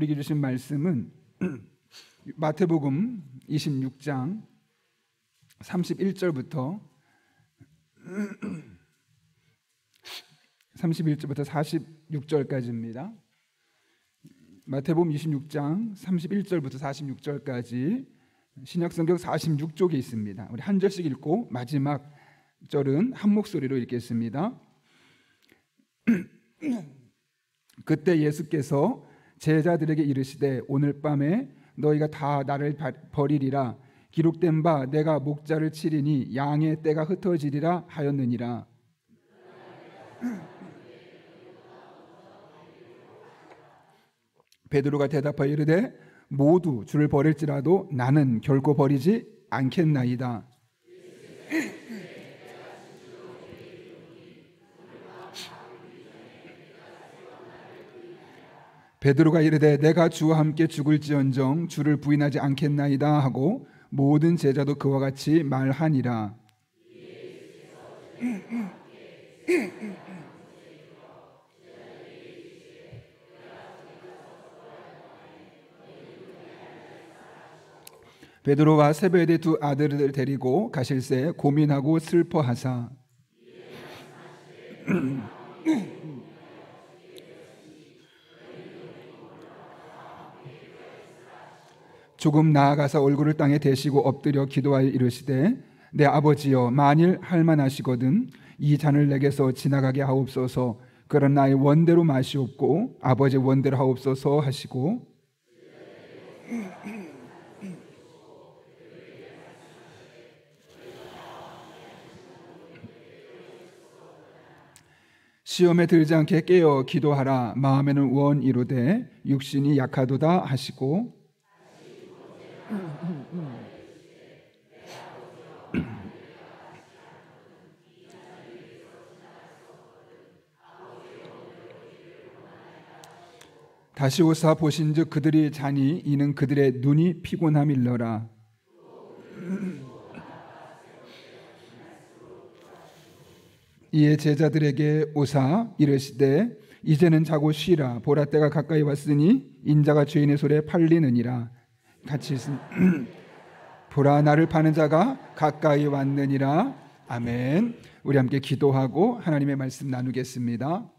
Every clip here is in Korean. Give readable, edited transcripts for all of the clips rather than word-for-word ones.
우리에게 주신 말씀은 마태복음 26장 31절부터 46절까지입니다. 마태복음 26장 31절부터 46절까지 신약성경 46쪽에 있습니다. 우리 한 절씩 읽고 마지막 절은 한 목소리로 읽겠습니다. 그때 예수께서 제자들에게 이르시되 오늘 밤에 너희가 다 나를 버리리라. 기록된 바 내가 목자를 치리니 양의 떼가 흩어지리라 하였느니라. 베드로가 대답하여 이르되 모두 주를 버릴지라도 나는 결코 버리지 않겠나이다. 베드로가 이르되 내가 주와 함께 죽을지언정 주를 부인하지 않겠나이다 하고 모든 제자도 그와 같이 말하니라. 베드로와 세베대의 두 아들을 데리고 가실새 고민하고 슬퍼하사 조금 나아가서 얼굴을 땅에 대시고 엎드려 기도하여 이르시되 내 아버지여 만일 할만하시거든 이 잔을 내게서 지나가게 하옵소서. 그런 나의 원대로 마시옵고 아버지의 원대로 하옵소서 하시고 시험에 들지 않게 깨어 기도하라. 마음에는 원 이루되 육신이 약하도다 하시고 다시 오사 보신즉 그들이 자니 이는 그들의 눈이 피곤함일러라. 이에 제자들에게 오사 이르시되 이제는 자고 쉬라. 보라 때가 가까이 왔으니 인자가 죄인의 손에 팔리느니라. 같이 보라 나를 파는 자가 가까이 왔느니라. 아멘. 우리 함께 기도하고 하나님의 말씀 나누겠습니다.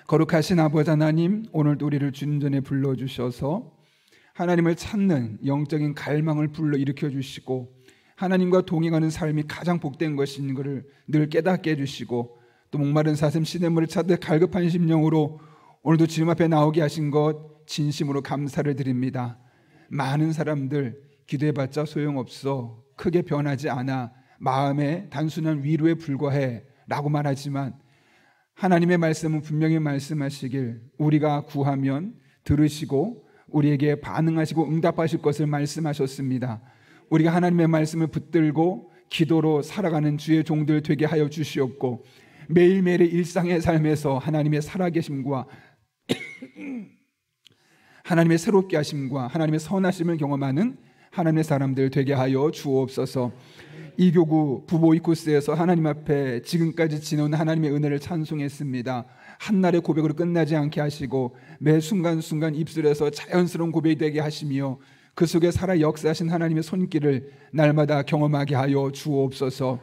거룩하신 아버지 하나님, 오늘도 우리를 주님 전에 불러주셔서 하나님을 찾는 영적인 갈망을 불러일으켜 주시고 하나님과 동행하는 삶이 가장 복된 것인 것을 늘 깨닫게 해주시고 또 목마른 사슴 시냇물을 찾듯 갈급한 심령으로 오늘도 주님 앞에 나오게 하신 것 진심으로 감사를 드립니다. 많은 사람들 기도해봤자 소용없어, 크게 변하지 않아, 마음에 단순한 위로에 불과해 라고 말하지만 하나님의 말씀은 분명히 말씀하시길 우리가 구하면 들으시고 우리에게 반응하시고 응답하실 것을 말씀하셨습니다. 우리가 하나님의 말씀을 붙들고 기도로 살아가는 주의 종들 되게 하여 주시옵고 매일매일의 일상의 삶에서 하나님의 살아계심과 하나님의 새롭게 하심과 하나님의 선하심을 경험하는 하나님의 사람들 되게 하여 주옵소서. 이 교구 부모이코스에서 하나님 앞에 지금까지 지내온 하나님의 은혜를 찬송했습니다. 한날의 고백으로 끝나지 않게 하시고 매 순간순간 입술에서 자연스러운 고백이 되게 하시며 그 속에 살아 역사하신 하나님의 손길을 날마다 경험하게 하여 주옵소서.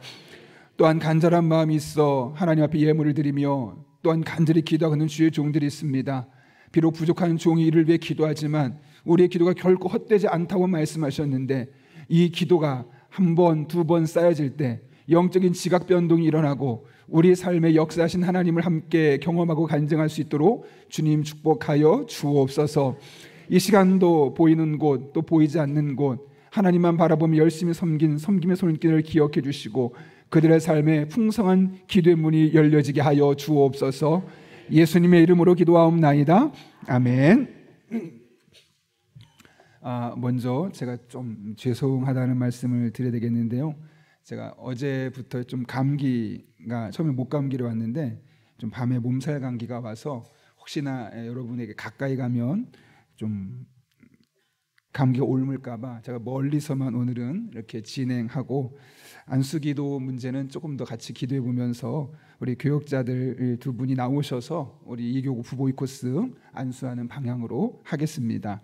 또한 간절한 마음이 있어 하나님 앞에 예물을 드리며 또한 간절히 기도하는 주의 종들이 있습니다. 비록 부족한 종이 이를 위해 기도하지만 우리의 기도가 결코 헛되지 않다고 말씀하셨는데 이 기도가 한 번, 두 번 쌓여질 때 영적인 지각 변동이 일어나고 우리의 삶에 역사하신 하나님을 함께 경험하고 간증할 수 있도록 주님 축복하여 주옵소서. 이 시간도 보이는 곳 또 보이지 않는 곳 하나님만 바라보며 열심히 섬김의 손길을 기억해 주시고 그들의 삶에 풍성한 기도의 문이 열려지게 하여 주옵소서. 예수님의 이름으로 기도하옵나이다. 아멘. 먼저 제가 좀 죄송하다는 말씀을 드려야 되겠는데요. 제가 어제부터 좀 감기가 처음에 목감기로 왔는데 좀 밤에 몸살 감기가 와서 혹시나 여러분에게 가까이 가면 좀 감기가 옮을까봐 제가 멀리서만 오늘은 이렇게 진행하고, 안수기도 문제는 조금 더 같이 기도해 보면서 우리 교역자들 두 분이 나오셔서 우리 이교구 부보이 코스 안수하는 방향으로 하겠습니다.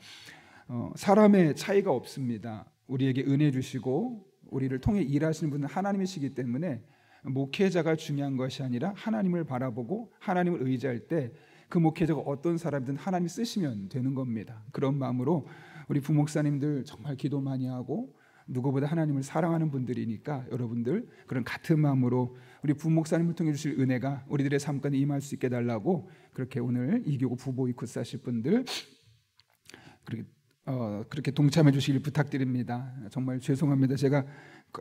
사람의 차이가 없습니다. 우리에게 은혜 주시고 우리를 통해 일하시는 분은 하나님이시기 때문에 목회자가 중요한 것이 아니라 하나님을 바라보고 하나님을 의지할 때 그 목회자가 어떤 사람이든 하나님 쓰시면 되는 겁니다. 그런 마음으로 우리 부목사님들 정말 기도 많이 하고 누구보다 하나님을 사랑하는 분들이니까 여러분들 그런 같은 마음으로 우리 부목사님을 통해 주실 은혜가 우리들의 삶 가운데 임할 수 있게 달라고, 그렇게 오늘 이교구 부보이 코스 하실 분들 그렇게 동참해 주시길 부탁드립니다. 정말 죄송합니다. 제가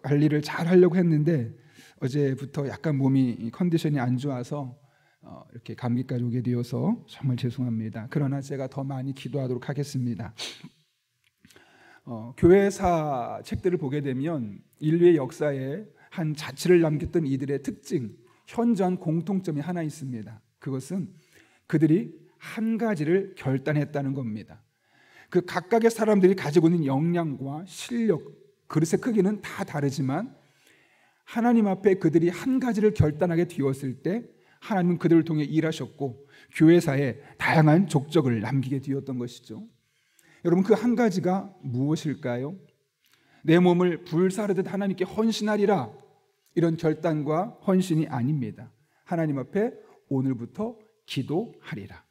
할 일을 잘 하려고 했는데 어제부터 약간 몸이 컨디션이 안 좋아서 이렇게 감기까지 오게 되어서 정말 죄송합니다. 그러나 제가 더 많이 기도하도록 하겠습니다. 교회사 책들을 보게 되면 인류의 역사에 한 자취를 남겼던 이들의 특징, 현저한 공통점이 하나 있습니다. 그것은 그들이 한 가지를 결단했다는 겁니다. 그 각각의 사람들이 가지고 있는 역량과 실력, 그릇의 크기는 다 다르지만 하나님 앞에 그들이 한 가지를 결단하게 되었을 때 하나님은 그들을 통해 일하셨고 교회사에 다양한 족적을 남기게 되었던 것이죠. 여러분, 그 한 가지가 무엇일까요? 내 몸을 불사르듯 하나님께 헌신하리라, 이런 결단과 헌신이 아닙니다. 하나님 앞에 오늘부터 기도하리라.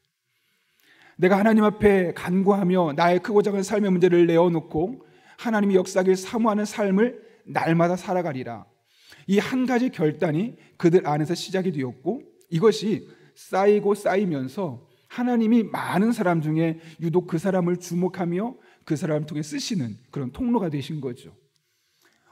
내가 하나님 앞에 간구하며 나의 크고 작은 삶의 문제를 내어놓고 하나님이 역사하길 사모하는 삶을 날마다 살아가리라. 이 한 가지 결단이 그들 안에서 시작이 되었고, 이것이 쌓이고 쌓이면서 하나님이 많은 사람 중에 유독 그 사람을 주목하며 그 사람을 통해 쓰시는 그런 통로가 되신 거죠.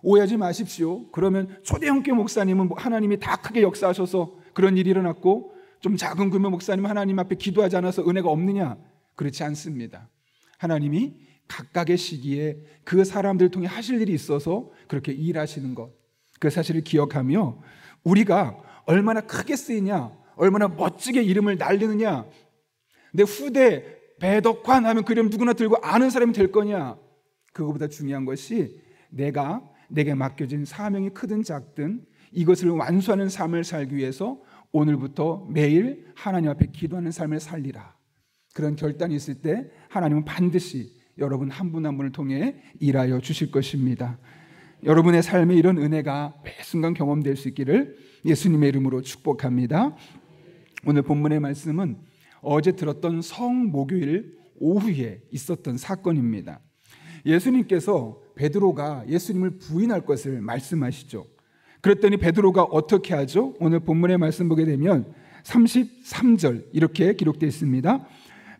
오해하지 마십시오. 그러면 초대형교 목사님은 하나님이 다 크게 역사하셔서 그런 일이 일어났고, 좀 작은 규모 목사님은 하나님 앞에 기도하지 않아서 은혜가 없느냐? 그렇지 않습니다. 하나님이 각각의 시기에 그 사람들을 통해 하실 일이 있어서 그렇게 일하시는 것, 그 사실을 기억하며 우리가 얼마나 크게 쓰이냐, 얼마나 멋지게 이름을 날리느냐, 내 후대 배덕환 하면 그 이름 누구나 들고 아는 사람이 될 거냐, 그거보다 중요한 것이 내게 맡겨진 사명이 크든 작든 이것을 완수하는 삶을 살기 위해서 오늘부터 매일 하나님 앞에 기도하는 삶을 살리라. 그런 결단이 있을 때 하나님은 반드시 여러분 한 분 한 분을 통해 일하여 주실 것입니다. 여러분의 삶에 이런 은혜가 매 순간 경험될 수 있기를 예수님의 이름으로 축복합니다. 오늘 본문의 말씀은 어제 들었던 성목요일 오후에 있었던 사건입니다. 예수님께서 베드로가 예수님을 부인할 것을 말씀하시죠. 그랬더니 베드로가 어떻게 하죠? 오늘 본문의 말씀 보게 되면 33절 이렇게 기록되어 있습니다.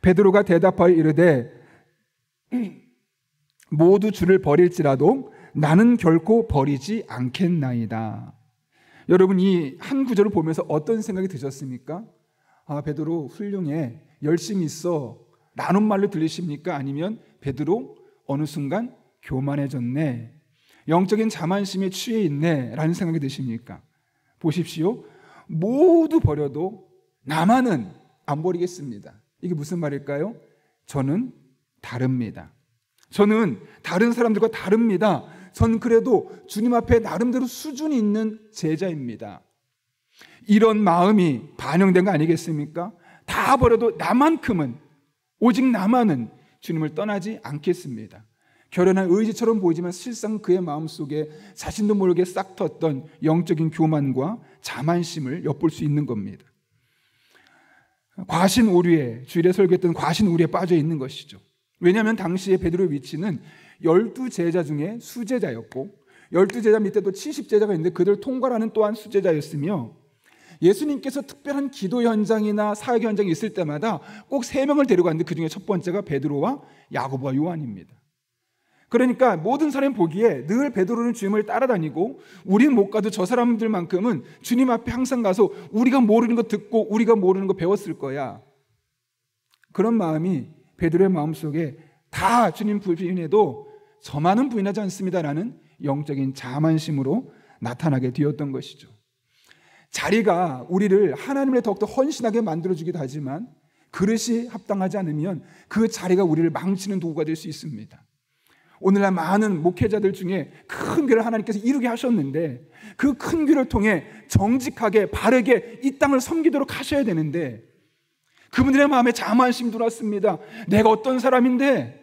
베드로가 대답하여 이르되 모두 주를 버릴지라도 나는 결코 버리지 않겠나이다. 여러분, 이 한 구절을 보면서 어떤 생각이 드셨습니까? 아, 베드로 훌륭해, 열심히 있어, 라는 말로 들리십니까? 아니면 베드로 어느 순간 교만해졌네, 영적인 자만심에 취해 있네 라는 생각이 드십니까? 보십시오. 모두 버려도 나만은 안 버리겠습니다. 이게 무슨 말일까요? 저는 다릅니다. 저는 다른 사람들과 다릅니다. 전 그래도 주님 앞에 나름대로 수준이 있는 제자입니다. 이런 마음이 반영된 거 아니겠습니까? 다 버려도 나만큼은, 오직 나만은 주님을 떠나지 않겠습니다. 결연한 의지처럼 보이지만 실상 그의 마음속에 자신도 모르게 싹 텄던 영적인 교만과 자만심을 엿볼 수 있는 겁니다. 과신오류에, 주일에 설교했던 과신오류에 빠져 있는 것이죠. 왜냐하면 당시에 베드로의 위치는 12제자 중에 수제자였고 12제자 밑에 또 70제자가 있는데 그들을 통괄하는 또한 수제자였으며, 예수님께서 특별한 기도 현장이나 사역 현장이 있을 때마다 꼭 3명을 데려갔는데 그 중에 첫 번째가 베드로와 야고보와 요한입니다. 그러니까 모든 사람이 보기에 늘 베드로는 주님을 따라다니고 우리는 못 가도 저 사람들만큼은 주님 앞에 항상 가서 우리가 모르는 거 듣고 우리가 모르는 거 배웠을 거야. 그런 마음이 베드로의 마음속에 다 주님 부인해도 저만은 부인하지 않습니다라는 영적인 자만심으로 나타나게 되었던 것이죠. 자리가 우리를 하나님의 더욱더 헌신하게 만들어주기도 하지만 그릇이 합당하지 않으면 그 자리가 우리를 망치는 도구가 될 수 있습니다. 오늘날 많은 목회자들 중에 큰 교회를 하나님께서 이루게 하셨는데 그 큰 교회를 통해 정직하게 바르게 이 땅을 섬기도록 하셔야 되는데 그분들의 마음에 자만심이 들어왔습니다. 내가 어떤 사람인데?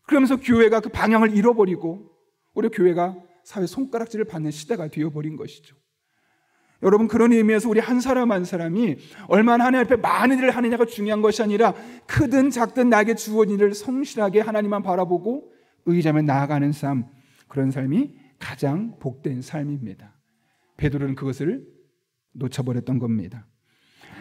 그러면서 교회가 그 방향을 잃어버리고 우리 교회가 사회 손가락질을 받는 시대가 되어버린 것이죠. 여러분, 그런 의미에서 우리 한 사람 한 사람이 얼마나 하나님 앞에 많은 일을 하느냐가 중요한 것이 아니라 크든 작든 나에게 주어진 일을 성실하게 하나님만 바라보고 의지하며 나아가는 삶, 그런 삶이 가장 복된 삶입니다. 베드로는 그것을 놓쳐버렸던 겁니다.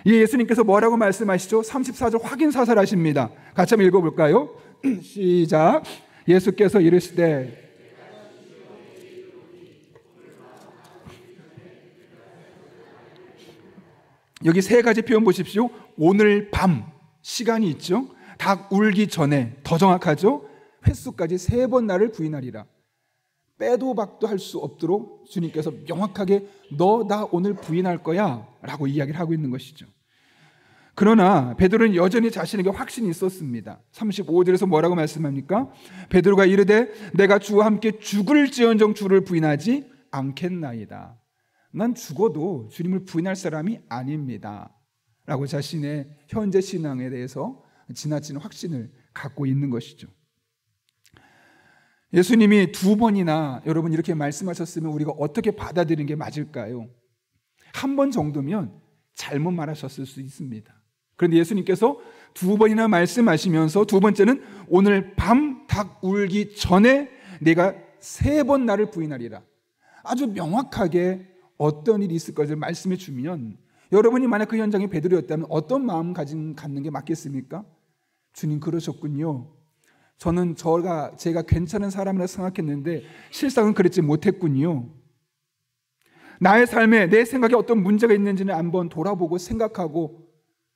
예수님께서 뭐라고 말씀하시죠? 34절 확인 사살하십니다. 같이 한번 읽어볼까요? 시작. 예수께서 이르시되 여기 세 가지 표현 보십시오. 오늘 밤 시간이 있죠. 닭 울기 전에, 더 정확하죠, 횟수까지 3번 나를 부인하리라. 빼도 박도 할 수 없도록 주님께서 명확하게 너 나 오늘 부인할 거야 라고 이야기를 하고 있는 것이죠. 그러나 베드로는 여전히 자신에게 확신이 있었습니다. 35절에서 뭐라고 말씀합니까? 베드로가 이르되 내가 주와 함께 죽을지언정 주를 부인하지 않겠나이다. 난 죽어도 주님을 부인할 사람이 아닙니다 라고 자신의 현재 신앙에 대해서 지나친 확신을 갖고 있는 것이죠. 예수님이 2번이나 여러분 이렇게 말씀하셨으면 우리가 어떻게 받아들이는 게 맞을까요? 한 번 정도면 잘못 말하셨을 수 있습니다. 그런데 예수님께서 2번이나 말씀하시면서 두 번째는 오늘 밤 닭 울기 전에 내가 3번 나를 부인하리라. 아주 명확하게 어떤 일이 있을 것을 말씀해 주면 여러분이 만약 그 현장에 베드로였다면 어떤 마음 갖는 게 맞겠습니까? 주님, 그러셨군요. 저는 제가 괜찮은 사람이라 생각했는데 실상은 그렇지 못했군요. 나의 삶에 내 생각에 어떤 문제가 있는지는 한번 돌아보고 생각하고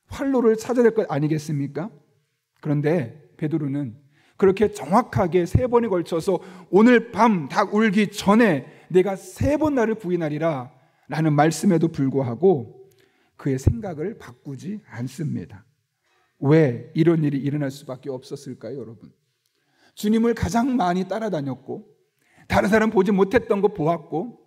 활로를 찾아야 될 것 아니겠습니까? 그런데 베드로는 그렇게 정확하게 3번에 걸쳐서 오늘 밤 닭 울기 전에 내가 3번 나를 부인하리라 라는 말씀에도 불구하고 그의 생각을 바꾸지 않습니다. 왜 이런 일이 일어날 수밖에 없었을까요, 여러분? 주님을 가장 많이 따라다녔고 다른 사람 보지 못했던 거 보았고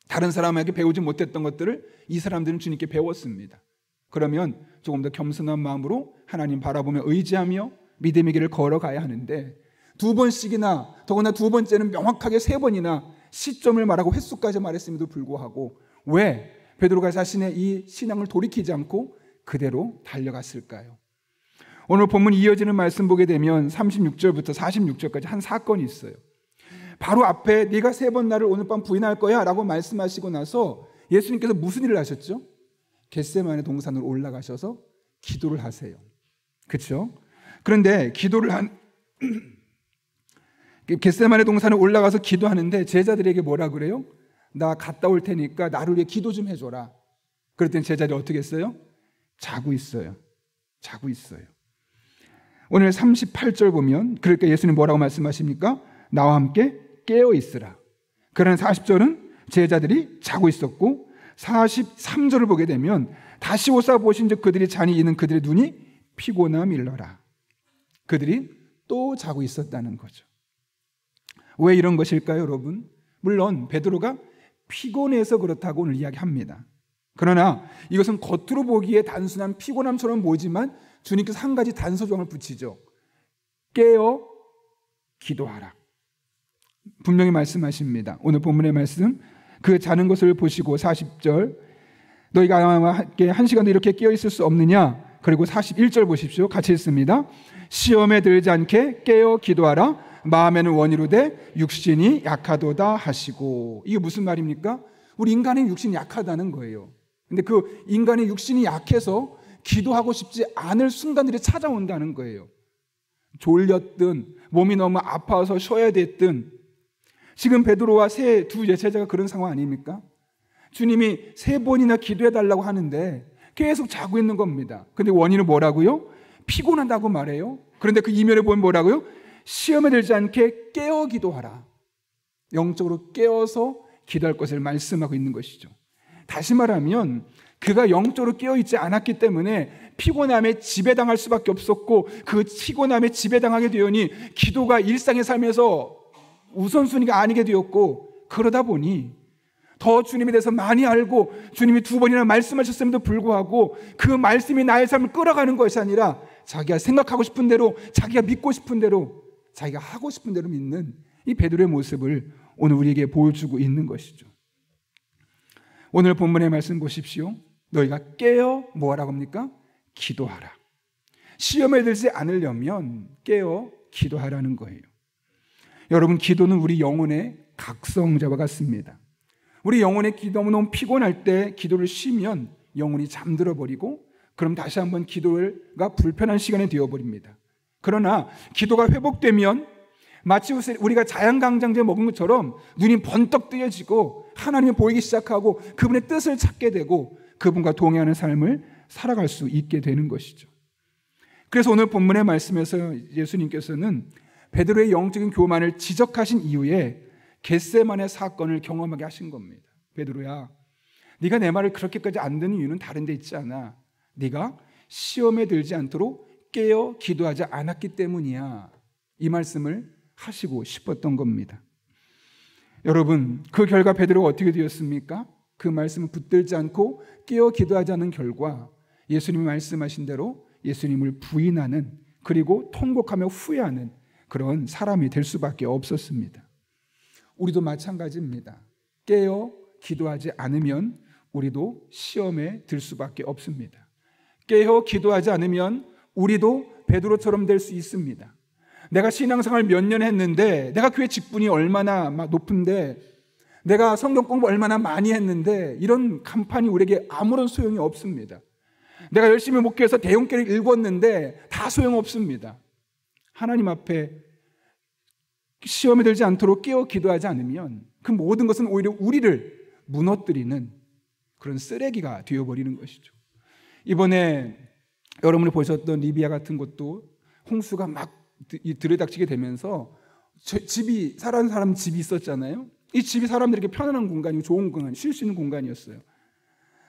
다른 사람에게 배우지 못했던 것들을 이 사람들은 주님께 배웠습니다. 그러면 조금 더 겸손한 마음으로 하나님 바라보며 의지하며 믿음의 길을 걸어가야 하는데 2번씩이나, 더구나 2번째는 명확하게 3번이나 시점을 말하고 횟수까지 말했음에도 불구하고 왜 베드로가 자신의 이 신앙을 돌이키지 않고 그대로 달려갔을까요? 오늘 본문 이어지는 말씀 보게 되면 36절부터 46절까지 한 사건이 있어요. 바로 앞에 네가 3번 나를 오늘 밤 부인할 거야 라고 말씀하시고 나서 예수님께서 무슨 일을 하셨죠? 겟세마네 동산으로 올라가셔서 기도를 하세요. 그렇죠? 그런데 겟세마네 동산에 올라가서 기도하는데 제자들에게 뭐라 그래요? 나 갔다 올 테니까 나를 위해 기도 좀 해줘라. 그랬더니 제자들이 어떻게 했어요? 자고 있어요. 오늘 38절 보면 그러니까 예수님 뭐라고 말씀하십니까? 나와 함께 깨어 있으라. 그러나 40절은 제자들이 자고 있었고 43절을 보게 되면 다시 오사 보신즉 그들이 잔이 있는 그들의 눈이 피곤함 일러라. 그들이 또 자고 있었다는 거죠. 왜 이런 것일까요, 여러분? 물론 베드로가 피곤해서 그렇다고 오늘 이야기합니다. 그러나 이것은 겉으로 보기에 단순한 피곤함처럼 보이지만 주님께서 한 가지 단서 조항을 붙이죠. 깨어 기도하라. 분명히 말씀하십니다. 오늘 본문의 말씀, 그 자는 것을 보시고 40절 너희가 나와 함께 1시간도 이렇게 깨어 있을 수 없느냐. 그리고 41절 보십시오. 같이 읽습니다. 시험에 들지 않게 깨어 기도하라. 마음에는 원이로되 육신이 약하도다 하시고. 이게 무슨 말입니까? 우리 인간의 육신이 약하다는 거예요. 근데 그 인간의 육신이 약해서 기도하고 싶지 않을 순간들이 찾아온다는 거예요. 졸렸든 몸이 너무 아파서 쉬어야 됐든. 지금 베드로와 두 제자가 그런 상황 아닙니까? 주님이 3번이나 기도해달라고 하는데 계속 자고 있는 겁니다. 근데 원인은 뭐라고요? 피곤하다고 말해요. 그런데 그 이면에 보면 뭐라고요? 시험에 들지 않게 깨어 기도하라. 영적으로 깨어서 기도할 것을 말씀하고 있는 것이죠. 다시 말하면 그가 영적으로 깨어있지 않았기 때문에 피곤함에 지배당할 수밖에 없었고, 그 피곤함에 지배당하게 되오니 기도가 일상의 삶에서 우선순위가 아니게 되었고, 그러다 보니 더 주님에 대해서 많이 알고 주님이 2번이나 말씀하셨음에도 불구하고 그 말씀이 나의 삶을 끌어가는 것이 아니라 자기가 생각하고 싶은 대로, 자기가 믿고 싶은 대로, 자기가 하고 싶은 대로 믿는 이 베드로의 모습을 오늘 우리에게 보여주고 있는 것이죠. 오늘 본문의 말씀 보십시오. 너희가 깨어 뭐하라고 합니까? 기도하라. 시험에 들지 않으려면 깨어 기도하라는 거예요. 여러분, 기도는 우리 영혼의 각성자와 같습니다. 우리 영혼의 기도 너무 피곤할 때 기도를 쉬면 영혼이 잠들어 버리고, 그럼 다시 한번 기도가 불편한 시간이 되어버립니다. 그러나 기도가 회복되면 마치 우리가 자연강장제 먹은 것처럼 눈이 번떡 뜨여지고 하나님이 보이기 시작하고 그분의 뜻을 찾게 되고 그분과 동행하는 삶을 살아갈 수 있게 되는 것이죠. 그래서 오늘 본문의 말씀에서 예수님께서는 베드로의 영적인 교만을 지적하신 이후에 겟세마네 사건을 경험하게 하신 겁니다. 베드로야, 네가 내 말을 그렇게까지 안 듣는 이유는 다른 데 있지 않아. 네가 시험에 들지 않도록 깨어 기도하지 않았기 때문이야. 이 말씀을 하시고 싶었던 겁니다. 여러분, 그 결과 베드로가 어떻게 되었습니까? 그 말씀을 붙들지 않고 깨어 기도하지 않은 결과 예수님이 말씀하신 대로 예수님을 부인하는, 그리고 통곡하며 후회하는 그런 사람이 될 수밖에 없었습니다. 우리도 마찬가지입니다. 깨어 기도하지 않으면 우리도 시험에 들 수밖에 없습니다. 깨어 기도하지 않으면 우리도 베드로처럼 될 수 있습니다. 내가 신앙생활 몇 년 했는데, 내가 교회 직분이 얼마나 높은데, 내가 성경 공부 얼마나 많이 했는데, 이런 간판이 우리에게 아무런 소용이 없습니다. 내가 열심히 목회해서 대형교회를 읽었는데 다 소용없습니다. 하나님 앞에 시험에 들지 않도록 깨어 기도하지 않으면 그 모든 것은 오히려 우리를 무너뜨리는 그런 쓰레기가 되어버리는 것이죠. 이번에 여러분이 보셨던 리비아 같은 곳도 홍수가 막 들이닥치게 되면서 집이, 살아가는 사람 집이 있었잖아요. 이 집이 사람들에게 편안한 공간이고 좋은 공간, 쉴 수 있는 공간이었어요.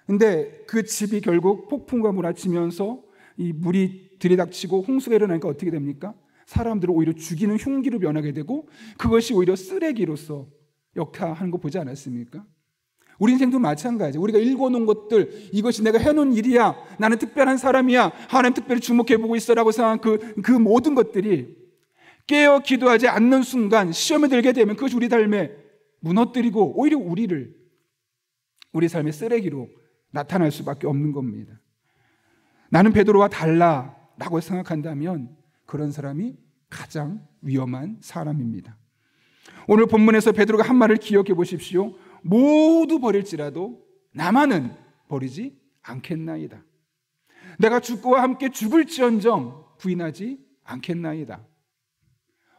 근데 그 집이 결국 폭풍과 몰아치면서 이 물이 들이닥치고 홍수가 일어나니까 어떻게 됩니까? 사람들을 오히려 죽이는 흉기로 변하게 되고, 그것이 오히려 쓰레기로서 역사하는 거 보지 않았습니까? 우리 인생도 마찬가지예요. 우리가 읽어놓은 것들, 이것이 내가 해놓은 일이야, 나는 특별한 사람이야, 하나님 특별히 주목해보고 있어라고 생각한 그 모든 것들이 깨어 기도하지 않는 순간 시험에 들게 되면 그것이 우리 삶에 무너뜨리고 오히려 우리 삶의 쓰레기로 나타날 수밖에 없는 겁니다. 나는 베드로와 달라라고 생각한다면 그런 사람이 가장 위험한 사람입니다. 오늘 본문에서 베드로가 한 말을 기억해 보십시오. 모두 버릴지라도 나만은 버리지 않겠나이다. 내가 죽고와 함께 죽을지언정 부인하지 않겠나이다.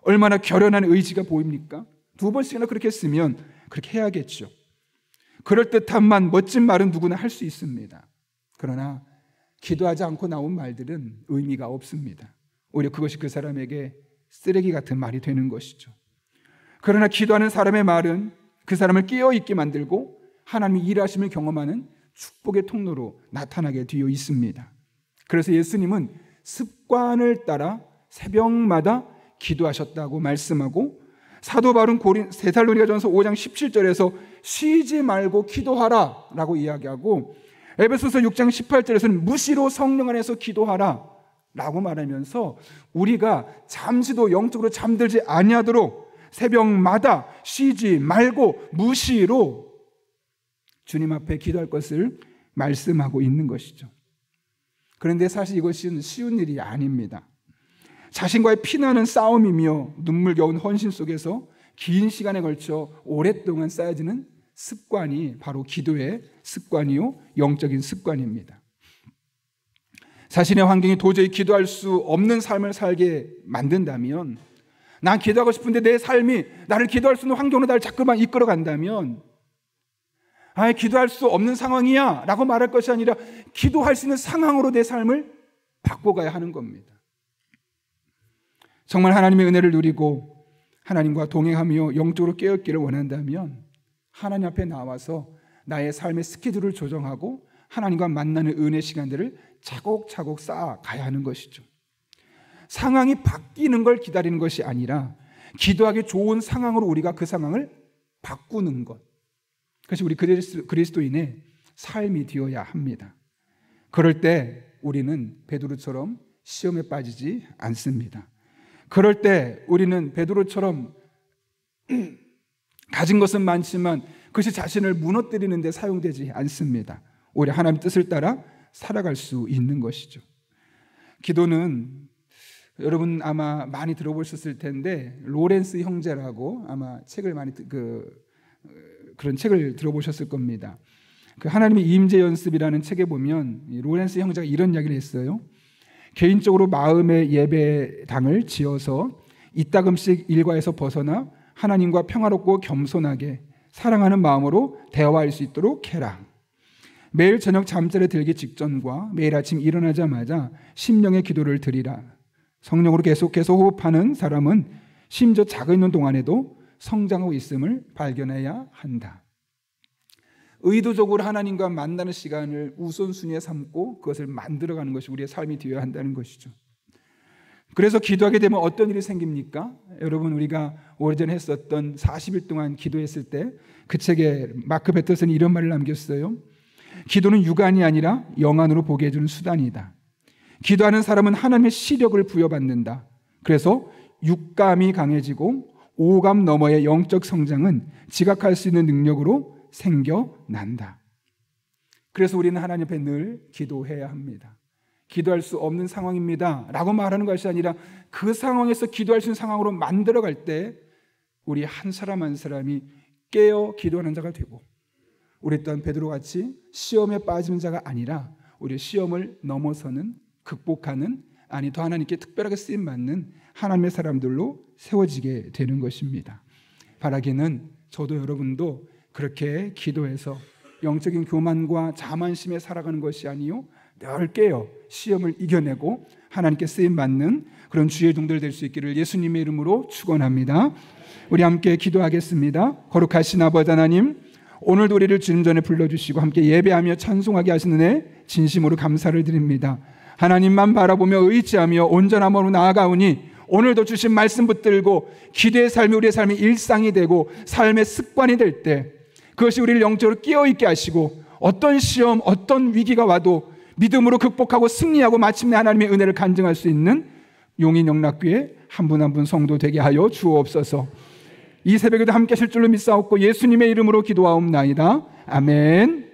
얼마나 결연한 의지가 보입니까? 2번씩이나 그렇게 했으면 그렇게 해야겠죠. 그럴듯한 말, 멋진 말은 누구나 할 수 있습니다. 그러나 기도하지 않고 나온 말들은 의미가 없습니다. 오히려 그것이 그 사람에게 쓰레기 같은 말이 되는 것이죠. 그러나 기도하는 사람의 말은 그 사람을 깨어있게 만들고 하나님의 일하심을 경험하는 축복의 통로로 나타나게 되어 있습니다. 그래서 예수님은 습관을 따라 새벽마다 기도하셨다고 말씀하고, 사도 바울은 데살로니가전서 5장 17절에서 쉬지 말고 기도하라 라고 이야기하고, 에베소서 6장 18절에서는 무시로 성령 안에서 기도하라 라고 말하면서 우리가 잠시도 영적으로 잠들지 아니하도록 새벽마다 쉬지 말고 무시로 주님 앞에 기도할 것을 말씀하고 있는 것이죠. 그런데 사실 이것은 쉬운 일이 아닙니다. 자신과의 피나는 싸움이며 눈물겨운 헌신 속에서 긴 시간에 걸쳐 오랫동안 쌓여지는 습관이 바로 기도의 습관이요, 영적인 습관입니다. 자신의 환경이 도저히 기도할 수 없는 삶을 살게 만든다면, 난 기도하고 싶은데 내 삶이 나를 기도할 수 있는 환경으로 나를 자꾸만 이끌어 간다면, 기도할 수 없는 상황이야 라고 말할 것이 아니라 기도할 수 있는 상황으로 내 삶을 바꿔가야 하는 겁니다. 정말 하나님의 은혜를 누리고 하나님과 동행하며 영적으로 깨어있기를 원한다면 하나님 앞에 나와서 나의 삶의 스케줄을 조정하고 하나님과 만나는 은혜 시간들을 차곡차곡 쌓아가야 하는 것이죠. 상황이 바뀌는 걸 기다리는 것이 아니라 기도하기 좋은 상황으로 우리가 그 상황을 바꾸는 것, 그것이 우리 그리스도인의 삶이 되어야 합니다. 그럴 때 우리는 베드로처럼 시험에 빠지지 않습니다. 그럴 때 우리는 베드로처럼 가진 것은 많지만 그것이 자신을 무너뜨리는 데 사용되지 않습니다. 오히려 하나님의 뜻을 따라 살아갈 수 있는 것이죠. 기도는 여러분 아마 많이 들어보셨을 텐데 로렌스 형제라고 아마 책을 많이 그런 책을 들어보셨을 겁니다. 그 하나님의 임재 연습이라는 책에 보면 로렌스 형제가 이런 이야기를 했어요. 개인적으로 마음의 예배당을 지어서 이따금씩 일과에서 벗어나 하나님과 평화롭고 겸손하게 사랑하는 마음으로 대화할 수 있도록 해라. 매일 저녁 잠자리에 들기 직전과 매일 아침 일어나자마자 심령의 기도를 드리라. 성령으로 계속해서 호흡하는 사람은 심지어 자고 있는 동안에도 성장하고 있음을 발견해야 한다. 의도적으로 하나님과 만나는 시간을 우선순위에 삼고 그것을 만들어가는 것이 우리의 삶이 되어야 한다는 것이죠. 그래서 기도하게 되면 어떤 일이 생깁니까? 여러분, 우리가 오래전에 했었던 40일 동안 기도했을 때 그 책에 마크 베터슨이 이런 말을 남겼어요. 기도는 육안이 아니라 영안으로 보게 해주는 수단이다. 기도하는 사람은 하나님의 시력을 부여받는다. 그래서 육감이 강해지고 오감 너머의 영적 성장은 지각할 수 있는 능력으로 생겨난다. 그래서 우리는 하나님 앞에 늘 기도해야 합니다. 기도할 수 없는 상황입니다 라고 말하는 것이 아니라 그 상황에서 기도할 수 있는 상황으로 만들어갈 때 우리 한 사람 한 사람이 깨어 기도하는 자가 되고, 우리 또한 베드로같이 시험에 빠지는 자가 아니라 우리 시험을 넘어서는, 극복하는, 아니 더 하나님께 특별하게 쓰임받는 하나님의 사람들로 세워지게 되는 것입니다. 바라기는 저도 여러분도 그렇게 기도해서 영적인 교만과 자만심에 살아가는 것이 아니요 늘 깨어 시험을 이겨내고 하나님께 쓰임받는 그런 주의 종들 될 수 있기를 예수님의 이름으로 축원합니다. 우리 함께 기도하겠습니다. 거룩하신 아버지 하나님, 오늘도 우리를 주님 전에 불러주시고 함께 예배하며 찬송하게 하시는 애 진심으로 감사를 드립니다. 하나님만 바라보며 의지하며 온전함으로 나아가오니 오늘도 주신 말씀 붙들고 기도의 삶이 우리의 삶의 일상이 되고 삶의 습관이 될 때 그것이 우리를 영적으로 깨어있게 하시고 어떤 시험, 어떤 위기가 와도 믿음으로 극복하고 승리하고 마침내 하나님의 은혜를 간증할 수 있는 용인영락교회 한 분 한 분 성도 되게 하여 주옵소서. 이 새벽에도 함께 하실 줄로 믿사옵고 예수님의 이름으로 기도하옵나이다. 아멘.